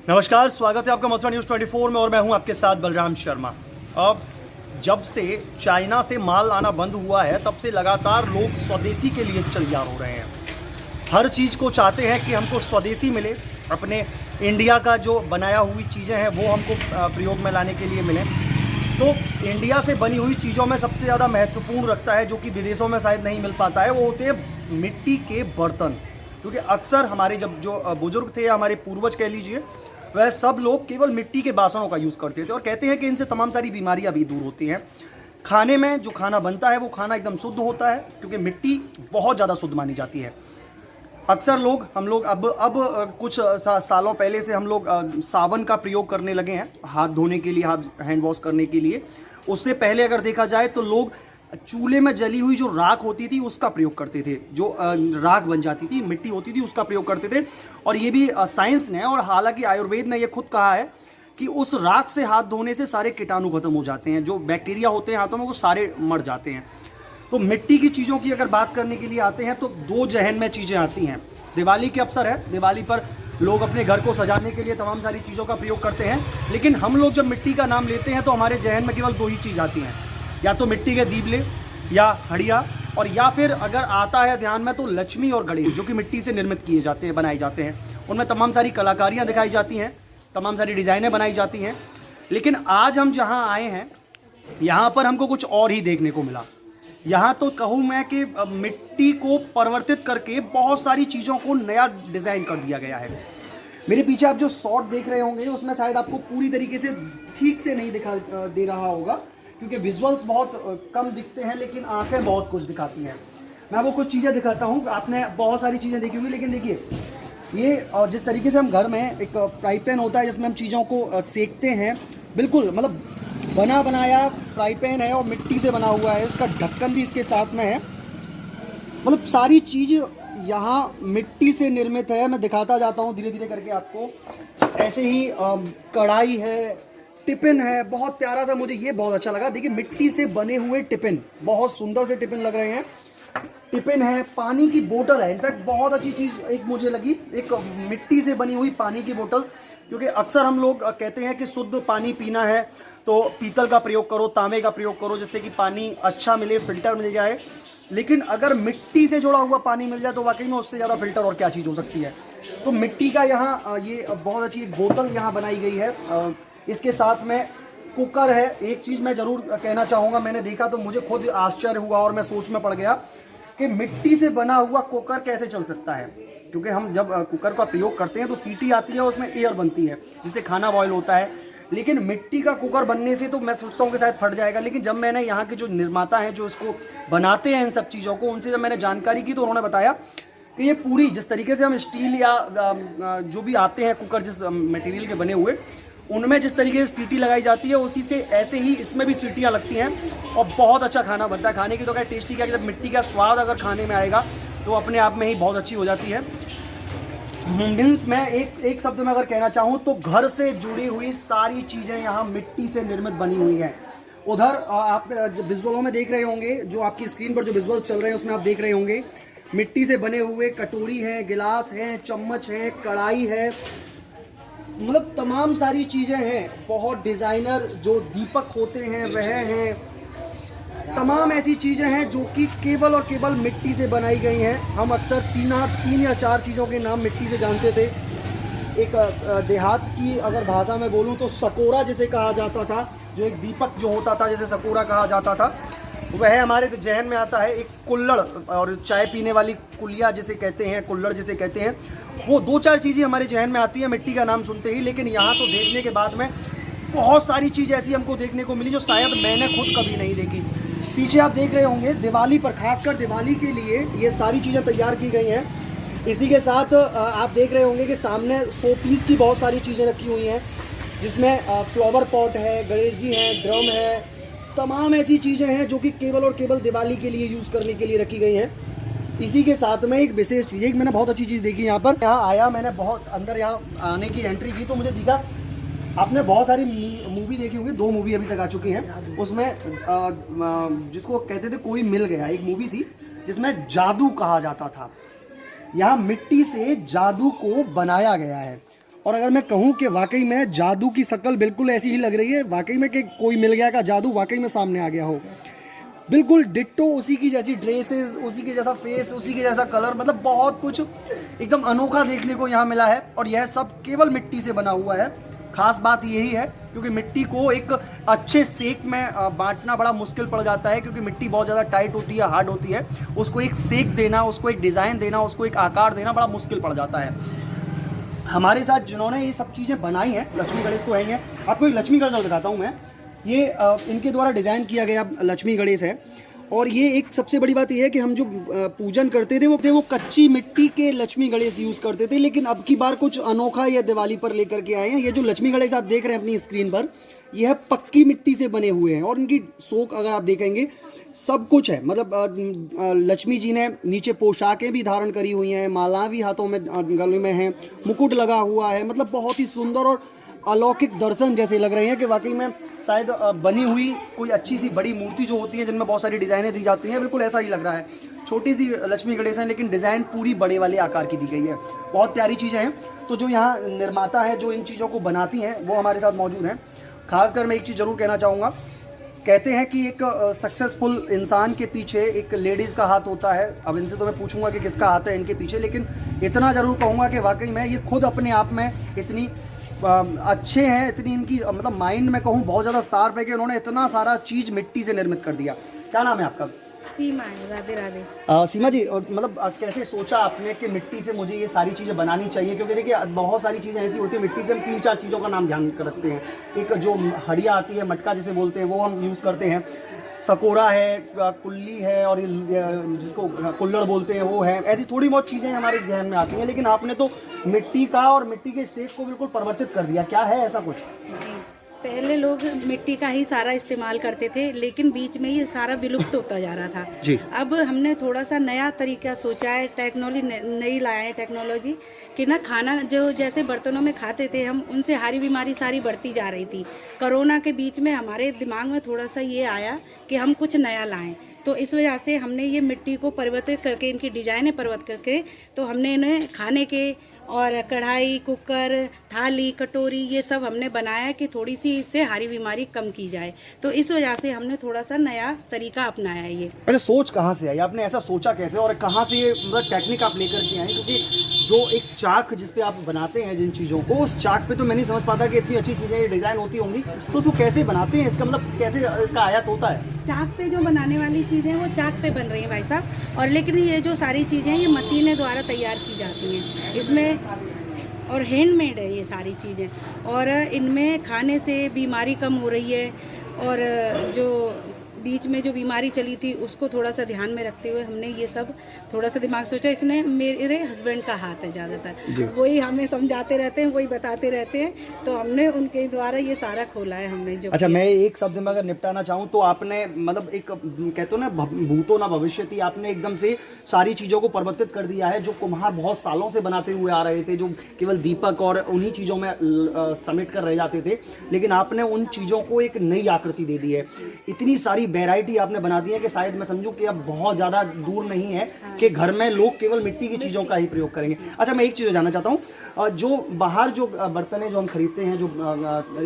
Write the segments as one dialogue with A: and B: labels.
A: नमस्कार, स्वागत है आपका मथुरा न्यूज़ 24 में और मैं हूं आपके साथ बलराम शर्मा। अब जब से चाइना से माल आना बंद हुआ है तब से लगातार लोग स्वदेशी के लिए तैयार हो रहे हैं। हर चीज़ को चाहते हैं कि हमको स्वदेशी मिले, अपने इंडिया का जो बनाया हुई चीज़ें हैं वो हमको प्रयोग में लाने के लिए मिले। तो इंडिया से बनी हुई चीज़ों में सबसे ज़्यादा महत्वपूर्ण रखता है, जो कि विदेशों में शायद नहीं मिल पाता है, वो होते हैं मिट्टी के बर्तन। क्योंकि अक्सर हमारे जब जो बुजुर्ग थे, हमारे पूर्वज कह लीजिए, वह सब लोग केवल मिट्टी के बासनों का यूज़ करते थे और कहते हैं कि इनसे तमाम सारी बीमारियां भी दूर होती हैं। खाने में जो खाना बनता है वो खाना एकदम शुद्ध होता है, क्योंकि मिट्टी बहुत ज़्यादा शुद्ध मानी जाती है। अक्सर हम लोग अब कुछ सालों पहले से हम लोग साबुन का प्रयोग करने लगे हैं हाथ धोने के लिए, हाथ हैंड वॉश करने के लिए। उससे पहले अगर देखा जाए तो लोग चूल्हे में जली हुई जो राख होती थी उसका प्रयोग करते थे, जो राख बन जाती थी, मिट्टी होती थी, उसका प्रयोग करते थे। और ये भी साइंस ने और हालांकि आयुर्वेद ने ये खुद कहा है कि उस राख से हाथ धोने से सारे कीटाणु खत्म हो जाते हैं, जो बैक्टीरिया होते हैं हाथों में वो सारे मर जाते हैं। तो मिट्टी की चीज़ों की अगर बात करने के लिए आते हैं तो दो जहन में चीज़ें आती हैं। दिवाली के अवसर है, दिवाली पर लोग अपने घर को सजाने के लिए तमाम सारी चीज़ों का प्रयोग करते हैं, लेकिन हम लोग जब मिट्टी का नाम लेते हैं तो हमारे जहन में केवल दो ही चीज़ आती हैं, या तो मिट्टी के दीपले या हड़िया, और या फिर अगर आता है ध्यान में तो लक्ष्मी और गणेश, जो कि मिट्टी से निर्मित किए जाते हैं, बनाए जाते हैं। उनमें तमाम सारी कलाकारियाँ दिखाई जाती हैं, तमाम सारी डिज़ाइनें बनाई जाती हैं। लेकिन आज हम जहाँ आए हैं यहाँ पर हमको कुछ और ही देखने को मिला। यहाँ तो कहूँ मैं कि मिट्टी को परिवर्तित करके बहुत सारी चीज़ों को नया डिज़ाइन कर दिया गया है। मेरे पीछे आप जो शॉट देख रहे होंगे उसमें शायद आपको पूरी तरीके से ठीक से नहीं दिखा दे रहा होगा, क्योंकि विजुअल्स बहुत कम दिखते हैं लेकिन आंखें बहुत कुछ दिखाती हैं। मैं आपको कुछ चीज़ें दिखाता हूँ। आपने बहुत सारी चीज़ें देखी होंगी, लेकिन देखिए ये जिस तरीके से हम घर में एक फ्राई पैन होता है जिसमें हम चीज़ों को सेकते हैं, बिल्कुल मतलब बना बनाया फ्राई पैन है और मिट्टी से बना हुआ है। इसका ढक्कन भी इसके साथ में है। मतलब सारी चीज़ यहाँ मिट्टी से निर्मित है। मैं दिखाता जाता हूँ धीरे धीरे करके आपको। ऐसे ही कढ़ाई है, टिफिन है, बहुत प्यारा सा, मुझे ये बहुत अच्छा लगा। देखिए मिट्टी से बने हुए टिफिन, बहुत सुंदर से टिफिन लग रहे हैं। टिफिन है, पानी की बोतल है। इनफैक्ट बहुत अच्छी चीज़ एक मुझे लगी, एक मिट्टी से बनी हुई पानी की बोतल्स, क्योंकि अक्सर हम लोग कहते हैं कि शुद्ध पानी पीना है तो पीतल का प्रयोग करो, तांबे का प्रयोग करो, जिससे कि पानी अच्छा मिले, फिल्टर मिल जाए। लेकिन अगर मिट्टी से जुड़ा हुआ पानी मिल जाए तो वाकई में उससे ज़्यादा फिल्टर और क्या चीज़ हो सकती है। तो मिट्टी का यहाँ ये बहुत अच्छी बोतल यहाँ बनाई गई है। इसके साथ में कुकर है। एक चीज़ मैं ज़रूर कहना चाहूँगा, मैंने देखा तो मुझे खुद आश्चर्य हुआ और मैं सोच में पड़ गया कि मिट्टी से बना हुआ कुकर कैसे चल सकता है। क्योंकि हम जब कुकर का प्रयोग करते हैं तो सीटी आती है, उसमें एयर बनती है जिससे खाना बॉयल होता है। लेकिन मिट्टी का कुकर बनने से तो मैं सोचता हूँ कि शायद फट जाएगा। लेकिन जब मैंने यहाँ के जो निर्माता हैं, जो इसको बनाते हैं इन सब चीज़ों को, उनसे जब मैंने जानकारी की तो उन्होंने बताया कि ये पूरी जिस तरीके से हम स्टील या जो भी आते हैं कुकर जिस मटेरियल के बने हुए, उनमें जिस तरीके से सीटी लगाई जाती है उसी से ऐसे ही इसमें भी सीटियाँ लगती हैं और बहुत अच्छा खाना बनता है। खाने की तो क्या टेस्टी, क्या जब मिट्टी का स्वाद अगर खाने में आएगा तो अपने आप में ही बहुत अच्छी हो जाती है। मीन्स मैं एक शब्द में अगर कहना चाहूँ तो घर से जुड़ी हुई सारी चीज़ें यहाँ मिट्टी से निर्मित बनी हुई हैं। उधर आप विजुअलों में देख रहे होंगे, जो आपकी स्क्रीन पर जो विजुअल्स चल रहे हैं उसमें आप देख रहे होंगे मिट्टी से बने हुए कटोरी हैं, गिलास हैं, चम्मच हैं, कढ़ाई है, मतलब तमाम सारी चीज़ें हैं। बहुत डिज़ाइनर जो दीपक होते हैं वह हैं, तमाम ऐसी चीज़ें हैं जो कि केवल और केवल मिट्टी से बनाई गई हैं। हम अक्सर तीन या चार चीज़ों के नाम मिट्टी से जानते थे। एक देहात की अगर भाषा में बोलूँ तो सकोरा जिसे कहा जाता था, जो एक दीपक जो होता था जिसे सकोरा कहा जाता था, वह हमारे जहन में आता है। एक कुल्हड़ और चाय पीने वाली कुलिया जिसे कहते हैं, कुल्हड़ जिसे कहते हैं, वो दो चार चीज़ें हमारे जहन में आती है मिट्टी का नाम सुनते ही। लेकिन यहाँ तो देखने के बाद में बहुत सारी चीज़ ऐसी हमको देखने को मिली जो शायद मैंने खुद कभी नहीं देखी। पीछे आप देख रहे होंगे दिवाली पर, खासकर दिवाली के लिए ये सारी चीज़ें तैयार की गई हैं। इसी के साथ आप देख रहे होंगे कि सामने शो पीस की बहुत सारी चीज़ें रखी हुई हैं, जिसमें फ्लावर पॉट है, गणेश जी हैं, ड्रम है, तमाम ऐसी चीज़ें हैं जो कि केवल और केवल दिवाली के लिए यूज़ करने के लिए रखी गई हैं। इसी के साथ में एक विशेष चीज़, एक मैंने बहुत अच्छी चीज़ देखी यहाँ पर। यहाँ आया, मैंने बहुत अंदर यहाँ आने की एंट्री की तो मुझे दिखा, आपने बहुत सारी मूवी देखी होंगी, 2 मूवी अभी तक आ चुकी हैं। उसमें जिसको कहते थे कोई मिल गया, एक मूवी थी जिसमें जादू कहा जाता था। यहाँ मिट्टी से जादू को बनाया गया है और अगर मैं कहूँ कि वाकई में जादू की शक्ल बिल्कुल ऐसी ही लग रही है, वाकई में कि कोई मिल गया का जादू वाकई में सामने आ गया हो। बिल्कुल डिट्टो उसी की जैसी ड्रेसेस, उसी के जैसा फेस, उसी के जैसा कलर, मतलब बहुत कुछ एकदम अनोखा देखने को यहाँ मिला है। और यह सब केवल मिट्टी से बना हुआ है। खास बात यही है क्योंकि मिट्टी को एक अच्छे सेक में बांटना बड़ा मुश्किल पड़ जाता है, क्योंकि मिट्टी बहुत ज़्यादा टाइट होती है, हार्ड होती है। उसको एक सेक देना, उसको एक डिज़ाइन देना, उसको एक आकार देना बड़ा मुश्किल पड़ जाता है। हमारे साथ जिन्होंने ये सब चीज़ें बनाई हैं, लक्ष्मी गणेश तो है ही हैं। आपको एक लक्ष्मी गणेश दिखाता हूँ मैं। ये इनके द्वारा डिज़ाइन किया गया लक्ष्मी गणेश है। और ये एक सबसे बड़ी बात यह है कि हम जो पूजन करते थे वो कच्ची मिट्टी के लक्ष्मी गणेश यूज़ करते थे, लेकिन अब की बार कुछ अनोखा ये दिवाली पर लेकर के आए हैं। ये जो लक्ष्मी गणेश आप देख रहे हैं अपनी स्क्रीन पर, यह पक्की मिट्टी से बने हुए हैं। और इनकी सोक अगर आप देखेंगे सब कुछ है, मतलब लक्ष्मी जी ने नीचे पोशाकें भी धारण करी हुई हैं, माला भी हाथों में गले में है, मुकुट लगा हुआ है। मतलब बहुत ही सुंदर और अलौकिक दर्शन जैसे लग रहे हैं कि वाकई में शायद बनी हुई कोई अच्छी सी बड़ी मूर्ति जो होती है जिनमें बहुत सारी डिज़ाइनें दी जाती हैं, बिल्कुल ऐसा ही लग रहा है। छोटी सी लक्ष्मी गणेश है लेकिन डिज़ाइन पूरी बड़े वाले आकार की दी गई है। बहुत प्यारी चीज़ें हैं। तो जो यहाँ निर्माता है जो इन चीज़ों को बनाती हैं वो हमारे साथ मौजूद हैं। खासकर मैं एक चीज़ ज़रूर कहना चाहूँगा, कहते हैं कि एक सक्सेसफुल इंसान के पीछे एक लेडीज़ का हाथ होता है। अब इनसे तो मैं पूछूंगा कि किसका हाथ है इनके पीछे, लेकिन इतना ज़रूर कहूँगा कि वाकई में ये खुद अपने आप में इतनी अच्छे हैं, इतनी इनकी मतलब माइंड में कहूँ बहुत ज़्यादा शार्प है कि उन्होंने इतना सारा चीज़ मिट्टी से निर्मित कर दिया। क्या नाम है आपका?
B: सीमा है। राधे राधे।
A: सीमा जी, मतलब कैसे सोचा आपने कि मिट्टी से मुझे ये सारी चीज़ें बनानी चाहिए? क्योंकि देखिए बहुत सारी चीज़ें ऐसी होती है मिट्टी से, हम 3-4 चीज़ों का नाम ध्यान रखते हैं। एक जो हड़िया आती है, मटका जिसे बोलते हैं, वो हम यूज़ करते हैं। सकोरा है, कुल्ली है, और जिसको कुल्लड़ बोलते हैं वो है। ऐसी थोड़ी बहुत चीज़ें हमारे ध्यान में आती हैं, लेकिन आपने तो मिट्टी का और मिट्टी के शेप को बिल्कुल परिवर्तित कर दिया। क्या है ऐसा कुछ?
B: जी, पहले लोग मिट्टी का ही सारा इस्तेमाल करते थे, लेकिन बीच में ये सारा विलुप्त होता जा रहा था
A: जी।
B: अब हमने थोड़ा सा नया तरीका सोचा है, टेक्नोलॉजी नई लाया है टेक्नोलॉजी कि ना खाना जो जैसे बर्तनों में खाते थे हम, उनसे हारी बीमारी सारी बढ़ती जा रही थी। कोरोना के बीच में हमारे दिमाग में थोड़ा सा ये आया कि हम कुछ नया लाएं, तो इस वजह से हमने ये मिट्टी को परिवर्तित करके, इनकी डिजाइनें परिवर्तित करके, तो हमने इन्हें खाने के और कढ़ाई, कुकर, थाली, कटोरी, ये सब हमने बनाया कि थोड़ी सी इससे हारी बीमारी कम की जाए। तो इस वजह से हमने थोड़ा सा नया तरीका अपनाया है। ये
A: पहले सोच कहाँ से आई? आपने ऐसा सोचा कैसे और कहाँ से ये मतलब टेक्निक आप लेकर के आए? क्योंकि जो एक चाक जिस पे आप बनाते हैं जिन चीज़ों को, उस चाक पे तो मैं नहीं समझ पाता कि इतनी अच्छी चीज़ें डिज़ाइन होती होंगी, तो उसको कैसे बनाते हैं? इसका मतलब कैसे इसका आयात होता है?
B: चाक पे जो बनाने वाली चीज़ें वो चाक पे बन रही हैं भाई साहब, और लेकिन ये जो सारी चीज़ें ये मशीनें द्वारा तैयार की जाती हैं इसमें, और हैंडमेड है ये सारी चीज़ें। और इनमें खाने से बीमारी कम हो रही है, और जो बीच में जो बीमारी चली थी उसको थोड़ा सा ध्यान में रखते हुए हमने ये सब थोड़ा सा दिमाग सोचा। इसने मेरे हस्बैंड का हाथ है ज़्यादातर, वही हमें समझाते रहते हैं, वही बताते रहते हैं, तो हमने उनके द्वारा ये सारा खोला है हमने जो।
A: अच्छा, मैं एक शब्द में अगर निपटाना चाहूँ तो आपने मतलब एक कहते हो ना भूतो ना भविष्यति, आपने एकदम से सारी चीज़ों को परिवर्तित कर दिया है। जो कुम्हार बहुत सालों से बनाते हुए आ रहे थे, जो केवल दीपक और उन्हीं चीज़ों में समेट कर रह जाते थे, लेकिन आपने उन चीज़ों को एक नई आकृति दे दी है। इतनी सारी वैरायटी आपने बना दी है कि शायद मैं समझूं कि अब बहुत ज़्यादा दूर नहीं है कि घर में लोग केवल मिट्टी की चीज़ों का ही प्रयोग करेंगे। अच्छा, मैं एक चीज़ जानना चाहता हूँ, जो बाहर जो बर्तन है जो हम खरीदते हैं, जो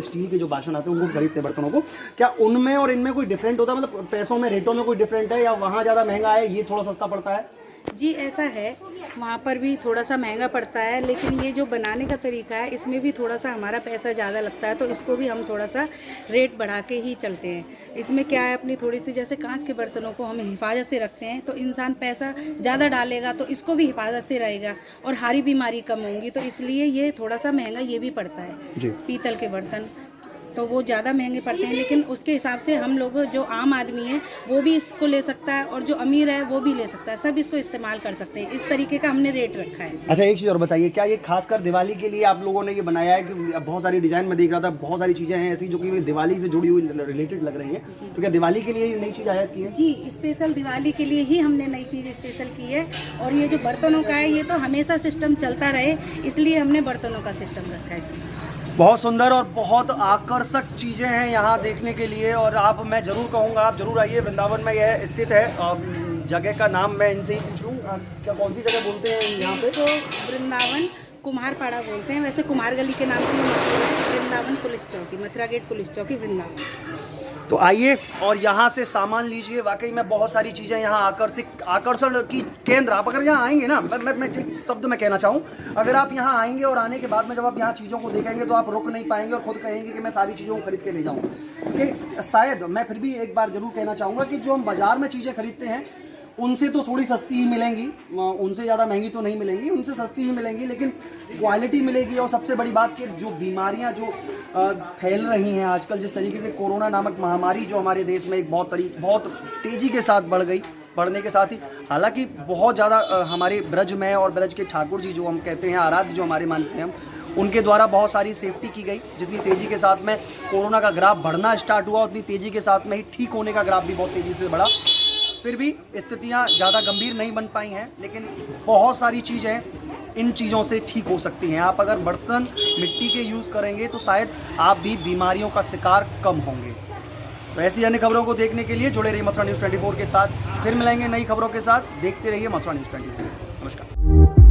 A: स्टील के जो बासन आते हैं उनको खरीदते हैं बर्तनों को, क्या उनमें और इनमें कोई डिफरेंट होता है? मतलब पैसों में, रेटों में कोई डिफरेंट है, या वहाँ ज़्यादा महंगा है, ये थोड़ा सस्ता पड़ता है?
B: जी ऐसा है, वहाँ पर भी थोड़ा सा महंगा पड़ता है, लेकिन ये जो बनाने का तरीका है इसमें भी थोड़ा सा हमारा पैसा ज़्यादा लगता है, तो इसको भी हम थोड़ा सा रेट बढ़ा के ही चलते हैं। इसमें क्या है, अपनी थोड़ी सी जैसे कांच के बर्तनों को हम हिफाजत से रखते हैं, तो इंसान पैसा ज़्यादा डालेगा तो इसको भी हिफाजत से रहेगा और हारी बीमारी कम होंगी, तो इसलिए ये थोड़ा सा महंगा ये भी पड़ता है। पीतल के बर्तन तो वो ज़्यादा महंगे पड़ते हैं, लेकिन उसके हिसाब से हम लोग जो आम आदमी है वो भी इसको ले सकता है, और जो अमीर है वो भी ले सकता है, सब इसको इस्तेमाल कर सकते हैं। इस तरीके का हमने रेट रखा है।
A: अच्छा, एक चीज़ और बताइए, क्या ये खासकर दिवाली के लिए आप लोगों ने ये बनाया है? कि बहुत सारी डिज़ाइन में देख रहा था, बहुत सारी चीज़ें हैं ऐसी जो कि दिवाली से जुड़ी हुई रिलेटेड लग रही हैं, तो क्या दिवाली के लिए ये नई चीज़ आयात की है?
B: जी, स्पेशल दिवाली के लिए ही हमने नई चीज़ स्पेशल की है, और ये जो बर्तनों का है ये तो हमेशा सिस्टम चलता रहे, इसलिए हमने बर्तनों का सिस्टम रखा है।
A: बहुत सुंदर और बहुत आकर्षक चीज़ें हैं यहाँ देखने के लिए, और आप, मैं ज़रूर कहूँगा आप ज़रूर आइए। वृंदावन में यह स्थित है। जगह का नाम मैं इनसे ही पूछ लूँ, क्या कौन सी जगह बोलते हैं यहाँ पे?
B: तो वृंदावन कुम्हारपाड़ा बोलते हैं, वैसे कुम्हार गली के नाम से ही मशहूर है। वृंदावन पुलिस चौकी, मथुरा गेट पुलिस चौकी, वृंदावन।
A: तो आइए और यहाँ से सामान लीजिए। वाकई में बहुत सारी चीज़ें यहाँ आकर्षण की केंद्र। आप अगर यहाँ आएंगे ना, मैं एक शब्द में कहना चाहूँ, अगर आप यहाँ आएंगे और आने के बाद में जब आप यहाँ चीज़ों को देखेंगे तो आप रुक नहीं पाएंगे और खुद कहेंगे कि मैं सारी चीज़ों को खरीद के ले जाऊँ। क्योंकि शायद मैं फिर भी एक बार ज़रूर कहना चाहूँगा कि जो हम बाज़ार में चीज़ें खरीदते हैं उनसे तो थोड़ी सस्ती ही मिलेंगी, उनसे ज़्यादा महंगी तो नहीं मिलेंगी, उनसे सस्ती ही मिलेंगी, लेकिन क्वालिटी मिलेगी। और सबसे बड़ी बात कि जो बीमारियां जो फैल रही हैं आजकल, जिस तरीके से कोरोना नामक महामारी जो हमारे देश में एक बहुत तेज़ी के साथ बढ़ने के साथ ही, हालांकि बहुत ज़्यादा हमारे ब्रज में और ब्रज के ठाकुर जी जो हम कहते हैं, आराध्य जो हमारे मानते हैं हम, उनके द्वारा बहुत सारी सेफ्टी की गई। जितनी तेज़ी के साथ में कोरोना का ग्राफ बढ़ना स्टार्ट हुआ, उतनी तेज़ी के साथ में ही ठीक होने का ग्राफ भी बहुत तेज़ी से बढ़ा। फिर भी स्थितियाँ ज़्यादा गंभीर नहीं बन पाई हैं, लेकिन बहुत सारी चीज़ें इन चीज़ों से ठीक हो सकती हैं। आप अगर बर्तन मिट्टी के यूज़ करेंगे तो शायद आप भी बीमारियों का शिकार कम होंगे। तो ऐसी अन्य खबरों को देखने के लिए जुड़े रहिए मथुरा न्यूज़ 24 के साथ। फिर मिलेंगे नई खबरों के साथ। देखते रहिए मथुरा न्यूज़ 24। नमस्कार।